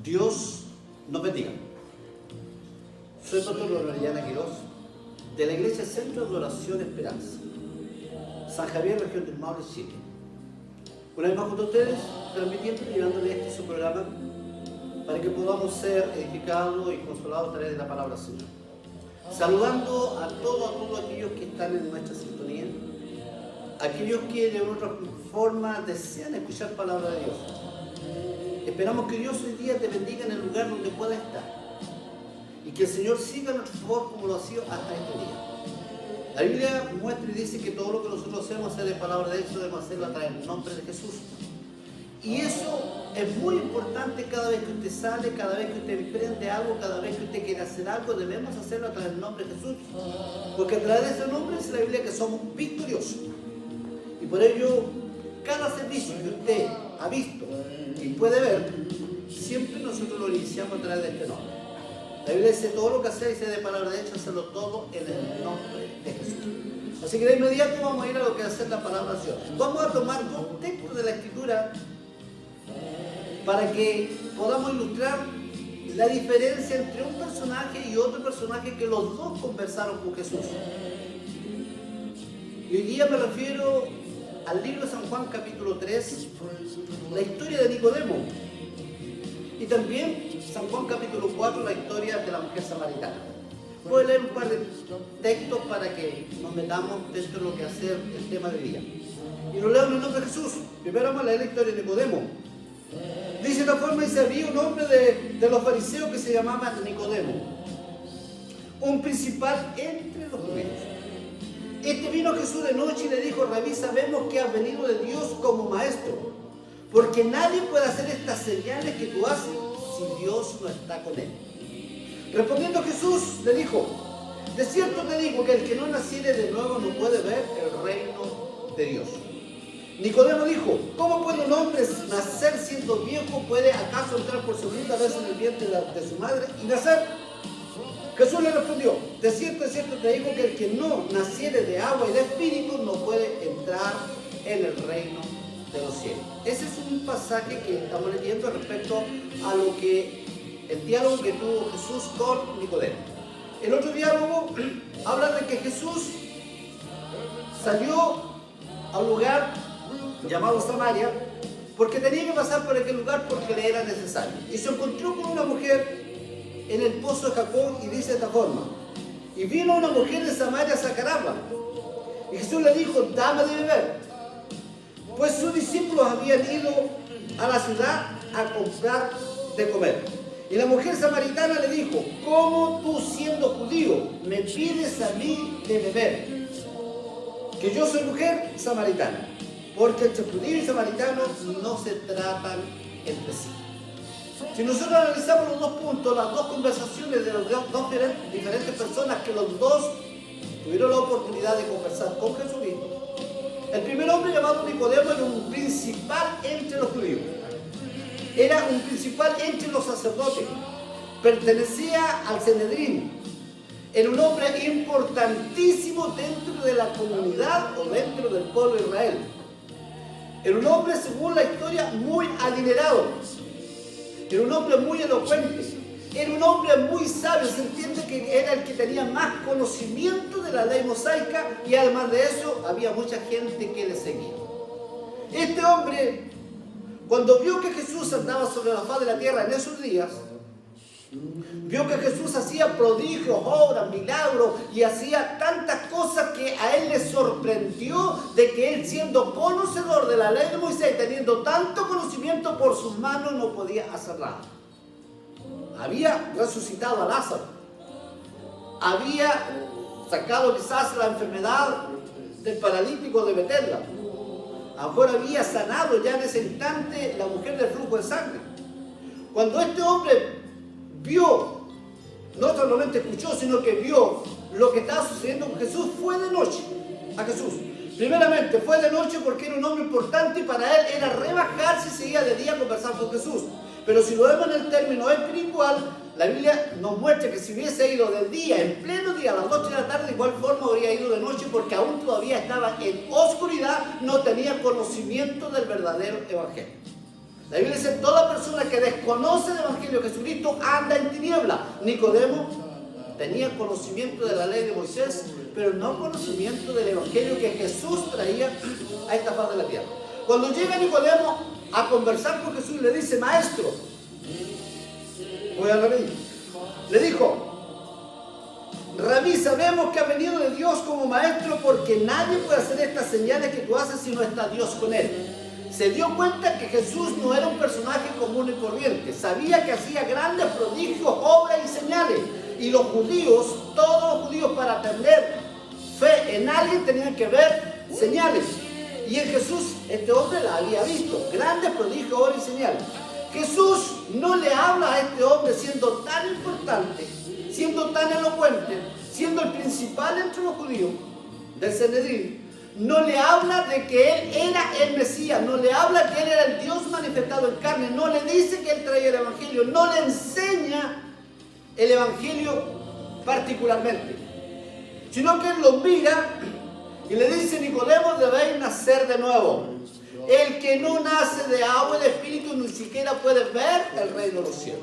Dios nos bendiga. Soy Pastor Lorellana Quiroz, de la Iglesia Centro de Oración Esperanza, San Javier, región del Maule, Chile. Una vez más junto a ustedes, transmitiendo y llevándole su programa para que podamos ser edificados y consolados a través de la palabra del Señor. Saludando a todos aquellos que están en nuestra sintonía, aquellos que de otra forma desean escuchar palabra de Dios. Esperamos que Dios hoy día te bendiga en el lugar donde pueda estar y que el Señor siga a nuestro favor como lo ha sido hasta este día. La Biblia muestra y dice que todo lo que nosotros hacemos es de palabra de Él, debemos hacerlo a través del nombre de Jesús. Y eso es muy importante cada vez que usted sale, cada vez que usted emprende algo, cada vez que usted quiere hacer algo, debemos hacerlo a través del nombre de Jesús. Porque a través de ese nombre dice la Biblia que somos victoriosos. Y por ello, cada servicio que usted ha visto y puede ver, siempre nosotros lo iniciamos a través de este nombre. La Biblia dice todo lo que hacéis de palabra de hecho, hacerlo todo en el nombre de Jesús. Así que de inmediato vamos a ir a lo que es hacer la palabra de Dios. Vamos a tomar dos textos de la Escritura para que podamos ilustrar la diferencia entre un personaje y otro personaje que los dos conversaron con Jesús. Y hoy día me refiero al libro de San Juan capítulo 3, la historia de Nicodemo. Y también San Juan capítulo 4, la historia de la mujer samaritana. Voy a leer un par de textos para que nos metamos dentro de lo que hacer el tema de hoy día. Y lo leo en el nombre de Jesús. Primero vamos a leer la historia de Nicodemo. Dice de esta forma, dice, había un hombre de los fariseos que se llamaba Nicodemo, un principal entre los judíos. Este vino a Jesús de noche y le dijo, Rabí, sabemos que has venido de Dios como maestro, porque nadie puede hacer estas señales que tú haces si Dios no está con él. Respondiendo Jesús le dijo, de cierto te digo que el que no naciere de nuevo no puede ver el reino de Dios. Nicodemo dijo, ¿cómo puede un hombre nacer siendo viejo? ¿Puede acaso entrar por segunda vez en el vientre de su madre y nacer? Jesús le respondió, de cierto te digo que el que no naciere de agua y de espíritu no puede entrar en el reino de los cielos. Ese es un pasaje que estamos leyendo respecto a lo que el diálogo que tuvo Jesús con Nicodemo. El otro diálogo habla de que Jesús salió a un lugar llamado Samaria, porque tenía que pasar por aquel lugar porque le era necesario. Y se encontró con una mujer en el pozo de Jacob y dice de esta forma, y vino una mujer de Samaria a sacar agua. Y Jesús le dijo, dame de beber. Pues sus discípulos habían ido a la ciudad a comprar de comer. Y la mujer samaritana le dijo, ¿cómo tú siendo judío me pides a mí de beber? Que yo soy mujer samaritana. Porque entre judío y samaritano no se tratan entre sí. Si nosotros analizamos los dos puntos, las dos conversaciones de las dos diferentes personas que los dos tuvieron la oportunidad de conversar con Jesucristo, el primer hombre llamado Nicodemo era un principal entre los judíos. Era un principal entre los sacerdotes. Pertenecía al Sanedrín. Era un hombre importantísimo dentro de la comunidad o dentro del pueblo de Israel. Era un hombre, según la historia, muy adinerado. Era un hombre muy elocuente. Era un hombre muy sabio. Se entiende que era el que tenía más conocimiento de la ley mosaica y además de eso, había mucha gente que le seguía. Este hombre, cuando vio que Jesús andaba sobre la faz de la tierra en esos días, vio que Jesús hacía prodigios, obras, milagros y hacía tantas cosas que a él le sorprendió de que él, siendo conocedor de la ley de Moisés y teniendo tanto conocimiento por sus manos, no podía hacer nada. Había resucitado a Lázaro, había sacado quizás la enfermedad del paralítico de Betesda, ahora había sanado ya en ese instante la mujer del flujo de sangre. Cuando este hombre vio, no solamente escuchó, sino que vio lo que estaba sucediendo con Jesús, fue de noche a Jesús. Primeramente, fue de noche porque era un hombre importante y para él era rebajarse y seguía de día a conversar con Jesús. Pero si lo vemos en el término espiritual, la Biblia nos muestra que si hubiese ido del día, en pleno día, a las 8 de la tarde, de igual forma habría ido de noche porque aún todavía estaba en oscuridad, no tenía conocimiento del verdadero evangelio. La Biblia dice, toda persona que desconoce el Evangelio de Jesucristo anda en tiniebla. Nicodemo tenía conocimiento de la ley de Moisés, pero no conocimiento del Evangelio que Jesús traía a esta faz de la tierra. Cuando llega Nicodemo a conversar con Jesús, le dice, maestro, voy a repetir, le dijo, Rabí, sabemos que ha venido de Dios como maestro, porque nadie puede hacer estas señales que tú haces si no está Dios con él. Se dio cuenta que Jesús no era un personaje común y corriente. Sabía que hacía grandes prodigios, obras y señales. Y los judíos, todos los judíos, para tener fe en alguien tenían que ver señales. Y en Jesús, este hombre la había visto. Grandes prodigios, obras y señales. Jesús no le habla a este hombre siendo tan importante, siendo tan elocuente, siendo el principal entre los judíos del Sanedrín. No le habla de que él era el Mesías, no le habla que él era el Dios manifestado en carne, no le dice que él traía el Evangelio, no le enseña el Evangelio particularmente, sino que él lo mira y le dice, Nicodemo, debéis nacer de nuevo. El que no nace de agua y de espíritu ni siquiera puede ver el reino de los cielos.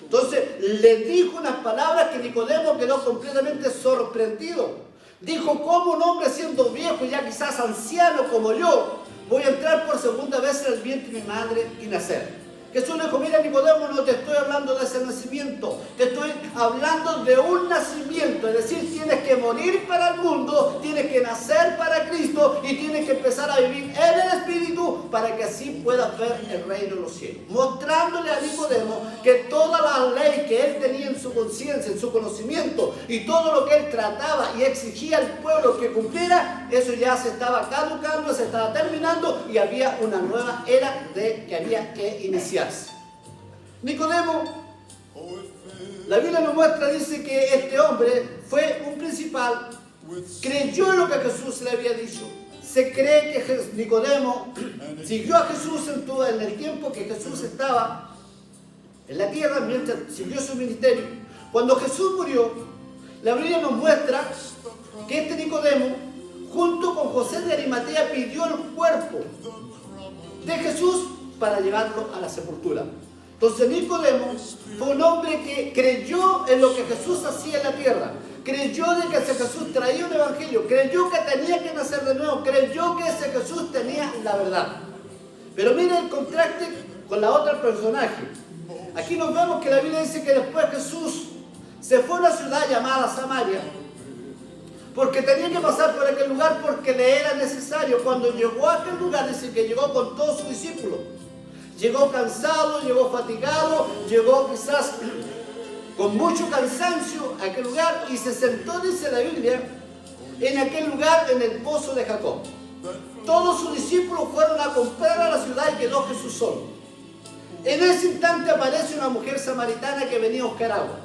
Entonces le dijo unas palabras que Nicodemo quedó completamente sorprendido. Dijo, ¿cómo un hombre siendo viejo, ya quizás anciano como yo, voy a entrar por segunda vez en el vientre de mi madre y nacer? Jesús le dijo, mira Nicodemo, no te estoy hablando de ese nacimiento, te estoy hablando de un nacimiento, es decir, tienes que morir para el mundo, tienes que nacer para Cristo y tienes que empezar a vivir en el Espíritu para que así puedas ver el reino de los cielos. Mostrándole a Nicodemo que toda la ley que él tenía en su conciencia, en su conocimiento y todo lo que él trataba y exigía al pueblo que cumpliera, eso ya se estaba caducando, se estaba terminando y había una nueva era que había que iniciar. Nicodemo, la Biblia nos muestra, dice que este hombre fue un principal, creyó en lo que Jesús le había dicho. Se cree que Nicodemo siguió a Jesús en el tiempo que Jesús estaba en la tierra, mientras siguió su ministerio. Cuando Jesús murió, la Biblia nos muestra que este Nicodemo, junto con José de Arimatea, pidió el cuerpo de Jesús para llevarlo a la sepultura. Entonces Nicodemo fue un hombre que creyó en lo que Jesús hacía en la tierra, creyó de que ese Jesús traía un evangelio, creyó que tenía que nacer de nuevo, creyó que ese Jesús tenía la verdad. Pero mire el contraste con la otra personaje. Aquí nos vemos que la Biblia dice que después Jesús se fue a una ciudad llamada Samaria, porque tenía que pasar por aquel lugar porque le era necesario. Cuando llegó a aquel lugar, dice que llegó con todos sus discípulos. Llegó cansado, llegó fatigado, llegó quizás con mucho cansancio a aquel lugar y se sentó, dice la Biblia, en aquel lugar, en el pozo de Jacob. Todos sus discípulos fueron a comprar a la ciudad y quedó Jesús solo. En ese instante aparece una mujer samaritana que venía a buscar agua.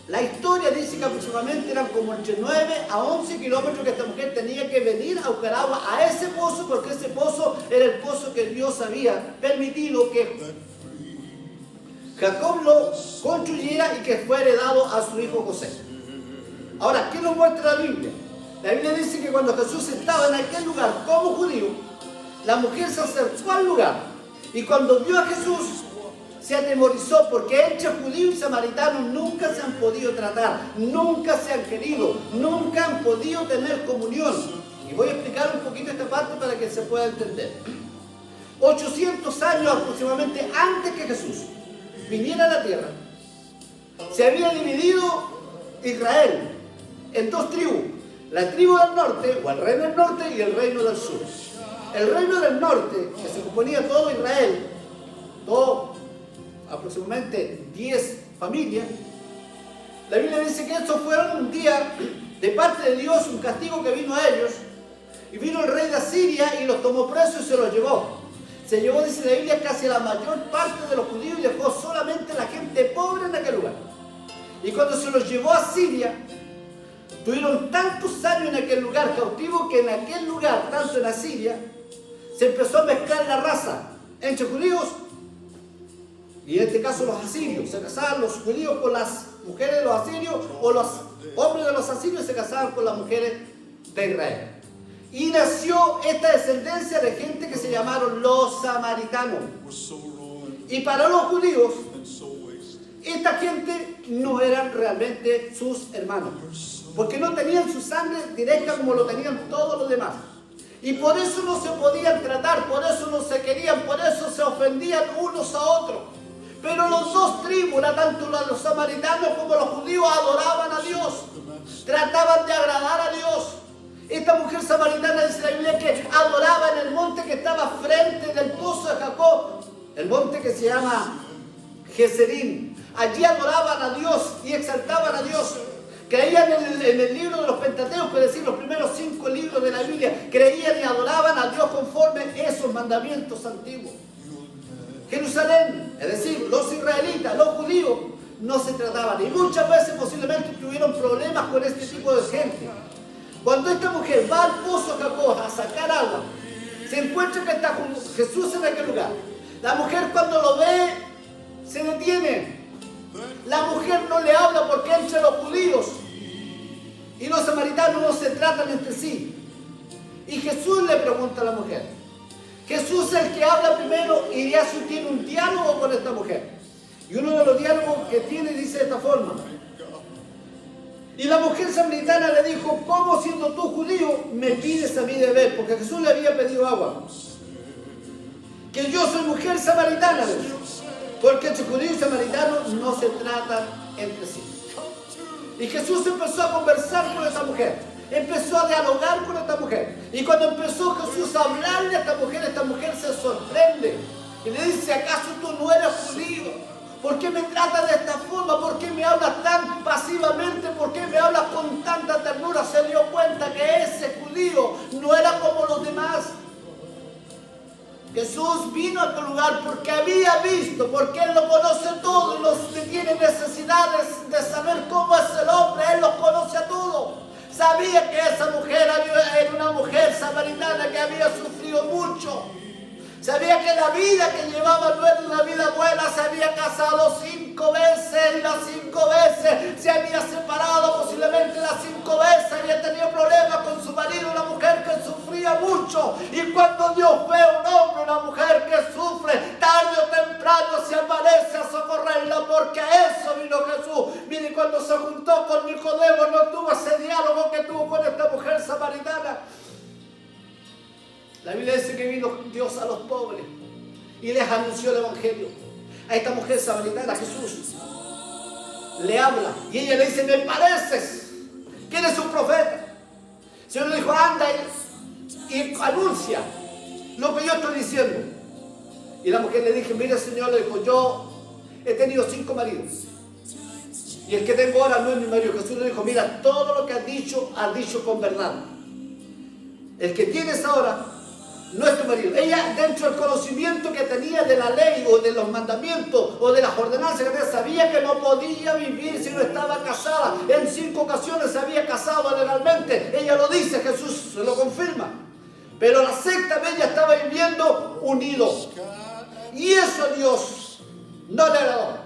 La historia dice que aproximadamente eran como entre 9 a 11 kilómetros que esta mujer tenía que venir a buscar agua a ese pozo, porque ese pozo era el pozo que Dios había permitido que Jacob lo construyera y que fue heredado a su hijo José. Ahora, ¿qué nos muestra la Biblia? La Biblia dice que cuando Jesús estaba en aquel lugar como judío, la mujer se acercó al lugar y cuando vio a Jesús, se atemorizó porque entre judíos y samaritanos nunca se han podido tratar, nunca se han querido, nunca han podido tener comunión. Y voy a explicar un poquito esta parte para que se pueda entender. 800 años aproximadamente antes que Jesús viniera a la tierra, se había dividido Israel en dos tribus, la tribu del norte o el reino del norte y el reino del sur. El reino del norte, que se componía de todo Israel, aproximadamente 10 familias, la Biblia dice que estos fueron un día de parte de Dios, un castigo que vino a ellos, y vino el rey de Asiria y los tomó presos y se los llevó. Se llevó, dice la Biblia, casi la mayor parte de los judíos y dejó solamente la gente pobre en aquel lugar. Y cuando se los llevó a Siria, tuvieron tantos años en aquel lugar cautivo que en aquel lugar, tanto en Asiria, se empezó a mezclar la raza entre judíos y en este caso los asirios. Se casaban los judíos con las mujeres de los asirios o los hombres de los asirios se casaban con las mujeres de Israel. Y nació esta descendencia de gente que se llamaron los samaritanos. Y para los judíos, esta gente no eran realmente sus hermanos, porque no tenían su sangre directa como lo tenían todos los demás. Y por eso no se podían tratar, por eso no se querían, por eso se ofendían unos a otros. Pero los dos tribus, tanto los samaritanos como los judíos, adoraban a Dios, trataban de agradar a Dios. Esta mujer samaritana, dice la Biblia, que adoraba en el monte que estaba frente del pozo de Jacob, el monte que se llama Geserim. Allí adoraban a Dios y exaltaban a Dios. Creían en el libro de los Pentateucos, es decir, los primeros 5 libros de la Biblia. Creían y adoraban a Dios conforme esos mandamientos antiguos. Jerusalén, es decir, los israelitas, los judíos, no se trataban. Y muchas veces posiblemente tuvieron problemas con este tipo de gente. Cuando esta mujer va al pozo de Jacob a sacar agua, se encuentra que está Jesús en aquel lugar. La mujer, cuando lo ve, se detiene. La mujer no le habla porque entre los judíos y los samaritanos no se tratan entre sí. Y Jesús le pregunta a la mujer. Jesús es el que habla primero y Jesús tiene un diálogo con esta mujer. Y uno de los diálogos que tiene dice de esta forma. Y la mujer samaritana le dijo, ¿cómo siendo tú judío me pides a mí de beber? Porque Jesús le había pedido agua. Que yo soy mujer samaritana, porque entre judíos y samaritanos no se tratan entre sí. Y Jesús empezó a conversar con esta mujer, empezó a dialogar con esta mujer. Y cuando empezó Jesús a hablarle a esta mujer se sorprende. Y le dice, ¿acaso tú no eres judío? ¿Por qué me tratas de esta forma? ¿Por qué me hablas tan pasivamente? ¿Por qué me hablas con tanta ternura? Se dio cuenta que ese judío no era como los demás. Jesús vino a tu lugar porque había visto, porque Él lo conoce todo y los que tienen necesidades de saber cómo es el hombre, Él los conoce a todos. Sabía que esa mujer era una mujer samaritana que había sufrido mucho. Sabía que la vida que llevaba no era una vida buena, se había casado 5 veces y las 5 veces se había separado, posiblemente las 5 veces había tenido problemas con su marido, una mujer que sufría mucho. Y cuando Dios ve a un hombre, una mujer que sufre, tarde o temprano se aparece a socorrerla, porque a eso vino Jesús. Mire, cuando se juntó con Nicodemo no tuvo ese diálogo que tuvo con esta mujer samaritana. La Biblia dice que vino Dios a los pobres y les anunció el Evangelio. A esta mujer samaritana Jesús le habla y ella le dice, me pareces que eres un profeta. El Señor le dijo, anda y anuncia lo que yo estoy diciendo. Y la mujer le dijo, mire Señor, le dijo, yo he tenido 5 maridos y el que tengo ahora no es mi marido. Jesús le dijo, mira, todo lo que has dicho con verdad. El que tienes ahora no es tu marido. Ella, dentro del conocimiento que tenía de la ley o de los mandamientos o de las ordenanzas que tenía, sabía que no podía vivir si no estaba casada. En 5 ocasiones se había casado legalmente. Ella lo dice, Jesús se lo confirma. Pero la secta de ella estaba viviendo unidos. Y eso Dios no le agradó.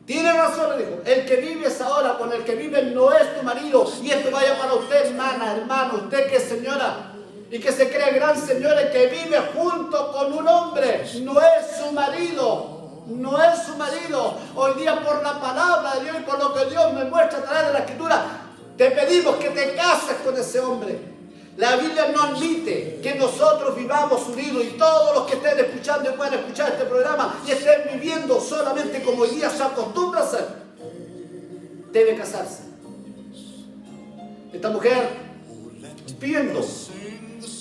Tiene razón, le dijo. El que vives ahora con el que vive no es tu marido. Y esto vaya para usted, hermana, hermano, usted que es señora y que se cree gran señora y que vive junto con un hombre, no es su marido, no es su marido. Hoy día, por la palabra de Dios y por lo que Dios me muestra a través de la Escritura, te pedimos que te cases con ese hombre. La Biblia no admite que nosotros vivamos unidos, y todos los que estén escuchando y puedan escuchar este programa y estén viviendo solamente como hoy día se acostumbra a hacer, debe casarse. Esta mujer, viendo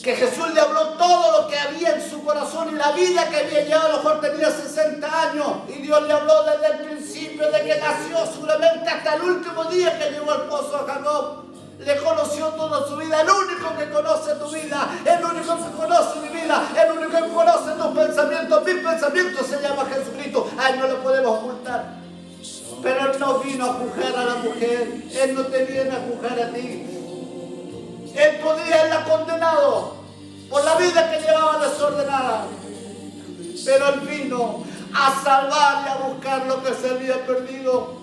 que Jesús le habló todo lo que había en su corazón y la vida que había llevado, a lo mejor tenía 60 años, y Dios le habló desde el principio, de que nació seguramente hasta el último día que llegó al pozo de Jacob. Le conoció toda su vida, el único que conoce tu vida, el único que conoce mi vida, el único que conoce tus pensamientos. Mis pensamientos se llama Jesucristo. A Él no lo podemos ocultar. Pero Él no vino a juzgar a la mujer, Él no te viene a juzgar a ti. Él podría haberla condenado por la vida que llevaba desordenada, pero Él vino a salvar y a buscar lo que se había perdido.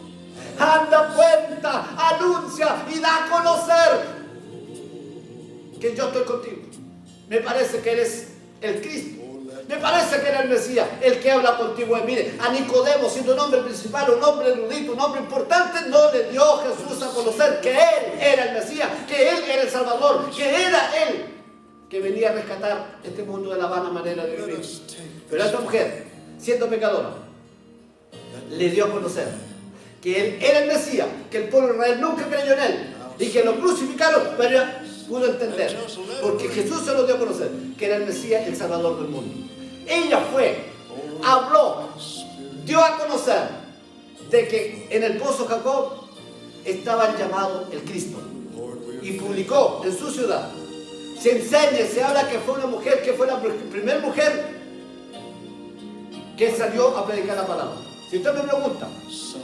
Anda, cuenta, anuncia y da a conocer que yo estoy contigo. Me parece que eres el Cristo. Me parece que era el Mesías, el que habla contigo. Mire, a Nicodemo, siendo un hombre principal, un hombre erudito, un hombre importante, no le dio Jesús a conocer que Él era el Mesías, que Él era el Salvador, que era Él que venía a rescatar este mundo de la vana manera de vivir. Pero a esta mujer, siendo pecadora, le dio a conocer que Él era el Mesías, que el pueblo de Israel nunca creyó en Él y que lo crucificaron, pero ella pudo entender, porque Jesús se lo dio a conocer, que era el Mesías, el Salvador del mundo. Ella fue, habló, dio a conocer de que en el pozo Jacob estaba el llamado el Cristo, y publicó en su ciudad. Se enseña, se habla que fue una mujer, que fue la primera mujer que salió a predicar la palabra. Si usted me pregunta,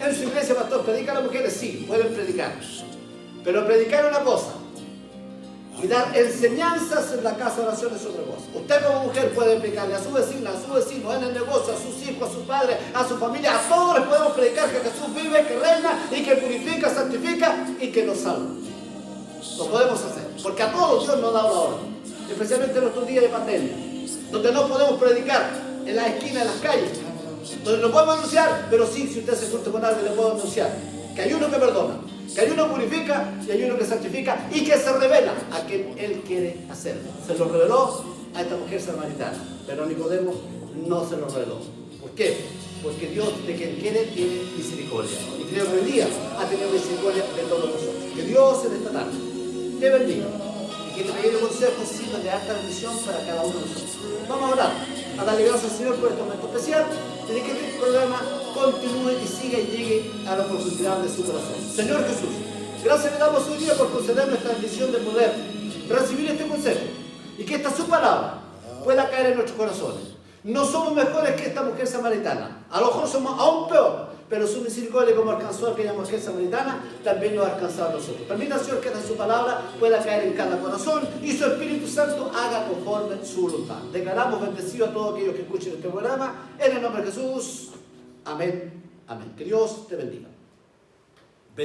en su iglesia, pastor, ¿predican las mujeres? Sí, pueden predicar. Pero predicar una cosa y dar enseñanzas en la casa de oración es otra cosa. Usted como mujer puede predicarle a su vecina, a su vecino, en el negocio, a sus hijos, a sus padres, a su familia, a todos les podemos predicar que Jesús vive, que reina y que purifica, santifica y que nos salva. Lo podemos hacer, porque a todos Dios nos da una orden, especialmente en nuestros días de pandemia, donde no podemos predicar en las esquinas, en las calles, donde no podemos anunciar, pero sí, si usted se junta con alguien, le puedo anunciar que hay uno que perdona, que hay uno que purifica y hay uno que santifica y que se revela a quien Él quiere hacer. Se lo reveló a esta mujer samaritana, pero a Nicodemo no se lo reveló. ¿Por qué? Porque Dios, de quien quiere, tiene misericordia. Y creo que hoy día ha tenido misericordia de todos nosotros. Que Dios en esta tarde te bendiga y que te pequeños consejos sirvan de alta bendición para cada uno de nosotros. Vamos a orar, a darle gracias al Señor por este momento especial, de que este programa continúe y siga y llegue a la profundidad de su corazón. Señor Jesús, gracias le damos hoy día por concedernos esta bendición de poder recibir este consejo y que esta su palabra pueda caer en nuestros corazones. No somos mejores que esta mujer samaritana, a lo mejor somos aún peor, pero su misericordia, como alcanzó a aquella mujer samaritana, también nos ha alcanzado a nosotros. Permita, Señor, que esta su palabra pueda caer en cada corazón y su Espíritu Santo haga conforme su voluntad. Declaramos bendecido a todos aquellos que escuchen este programa, en el nombre de Jesús. Amén. Amén. Que Dios te bendiga.